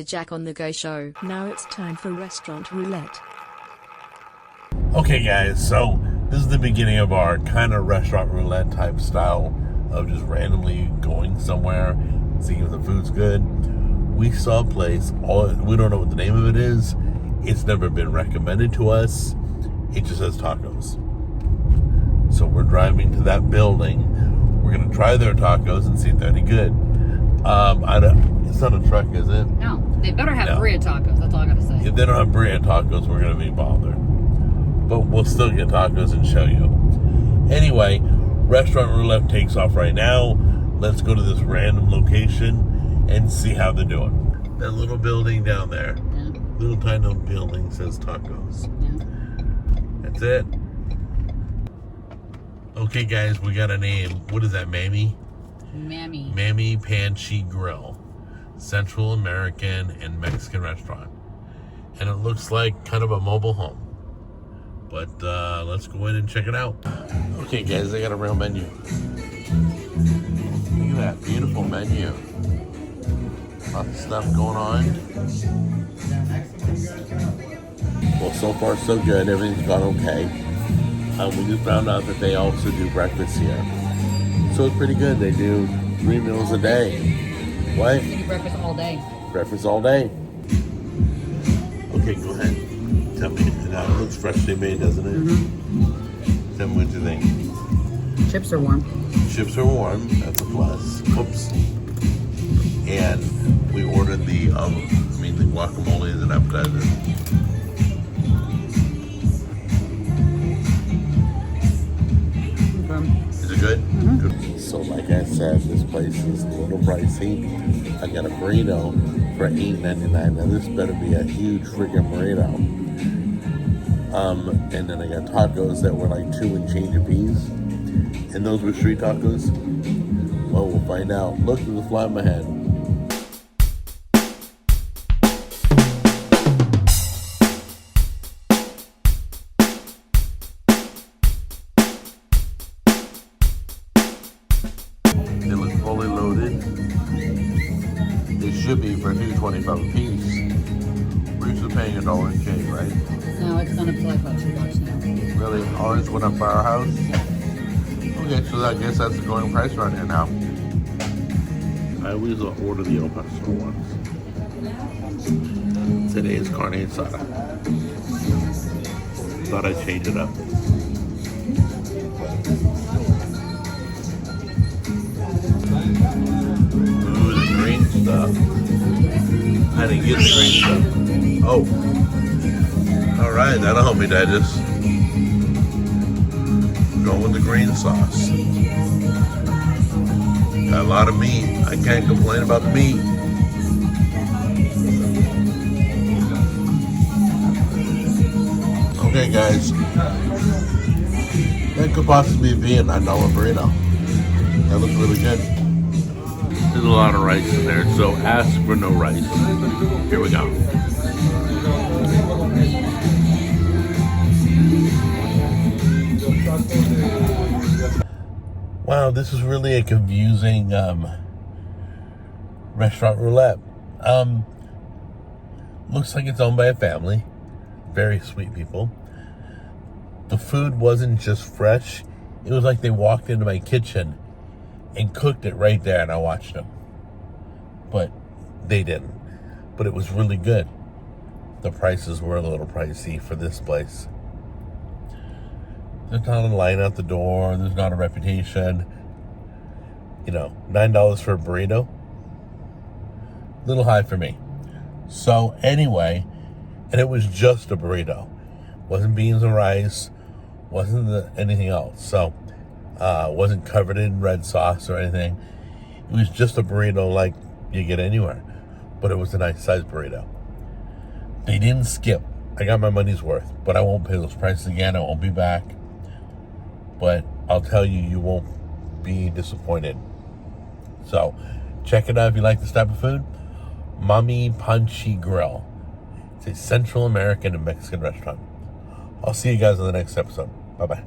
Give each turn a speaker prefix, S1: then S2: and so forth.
S1: Jack on the Go show.
S2: Now it's time for Restaurant Roulette.
S3: Okay guys, so this is the beginning of our kind of restaurant roulette type style of just randomly going somewhere, seeing if the food's good. We saw a place, we don't know what the name of it is. It's never been recommended to us. It just says tacos. So we're driving to that building. We're gonna try their tacos and see if they're any good. It's not a truck, is it?
S4: No, they better have burrito tacos. That's all I gotta say.
S3: If they don't have burrito tacos, we're gonna be bothered. But we'll still get tacos and show you. Anyway, Restaurant Roulette takes off right now. Let's go to this random location and see how they're doing. That little building down there.
S4: Yeah.
S3: Little tiny little building says tacos.
S4: Yeah.
S3: That's it. Okay guys, we got a name. What is that, Mami?
S4: Mami.
S3: Mami Panchi Grill. Central American and Mexican restaurant. And it looks like kind of a mobile home. But let's go in and check it out. Okay guys, they got a real menu. Look at that beautiful menu. Lots of stuff going on. Well, so far so good. Everything's gone okay. We just found out that they also do breakfast here. So it's pretty good. They do 3 meals a day. What?
S4: They do breakfast all day.
S3: Breakfast all day. Okay, go ahead. Tell me. It looks freshly made, doesn't it? Mm-hmm. Tell me what you think.
S4: Chips are warm.
S3: Chips are warm. That's a plus. Oops. And we ordered the guacamole as an appetizer. Is it good?
S4: Mm-hmm.
S3: Good. So like I said, this place is a little pricey. I got a burrito for $8.99. Now this better be a huge freaking burrito. And then I got tacos that were like 2 and change apiece. And those were street tacos. Well, we'll find out. Look, there's a fly in my head. They look fully loaded. They should be for $2.25 a piece. We're used to paying $1 and change, right?
S4: No, it's gone up to like about $2 now.
S3: Really? Ours went up by our house? Okay, so I guess that's the going price around here now. I always order the El Paso ones. Today is carne asada. Thought I'd change it up. Ooh, the green stuff. I didn't get the green stuff. Oh. Alright, that'll help me digest. Going with the green sauce. Got a lot of meat. I can't complain about the meat. Okay guys. That could possibly be a $9 burrito. That looks really good. There's a lot of rice in there, so ask for no rice. Here we go. Wow, this is really a confusing restaurant roulette. Looks like it's owned by a family. Very sweet people. The food wasn't just fresh. It was like they walked into my kitchen and cooked it right there, and I watched them. But they didn't. But it was really good. The prices were a little pricey for this place. There's not a line out the door. There's not a reputation. You know, $9 for a burrito. A little high for me. So anyway, and it was just a burrito. Wasn't beans and rice. Wasn't anything else. So, wasn't covered in red sauce or anything. It was just a burrito like you get anywhere. But it was a nice sized burrito. They didn't skip. I got my money's worth. But I won't pay those prices again. I won't be back. But I'll tell you, you won't be disappointed. So, check it out if you like this type of food. Mami Panchi Grill. It's a Central American and Mexican restaurant. I'll see you guys in the next episode. Bye-bye.